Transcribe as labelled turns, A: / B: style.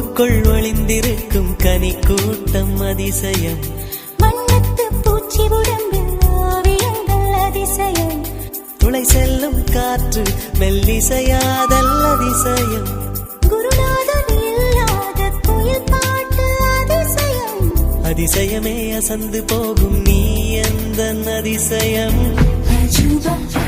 A: பூவுக்குள் ஒளிந்திருக்கும் கனி கூட்டம் அதிசயம்.
B: வண்ணத்து பூச்சி உடம்பில் ஓவியங்கள் அதிசயம்.
A: துளை செல்லும் காற்று மெல்லிசையாதல் அதிசயம்.
B: குருநாதன் இல்லாத குயில் பாட்டு அதிசயம்.
A: அதிசயமே அசந்து போகும் நீ எந்த அதிசயம்.
B: அஜூபா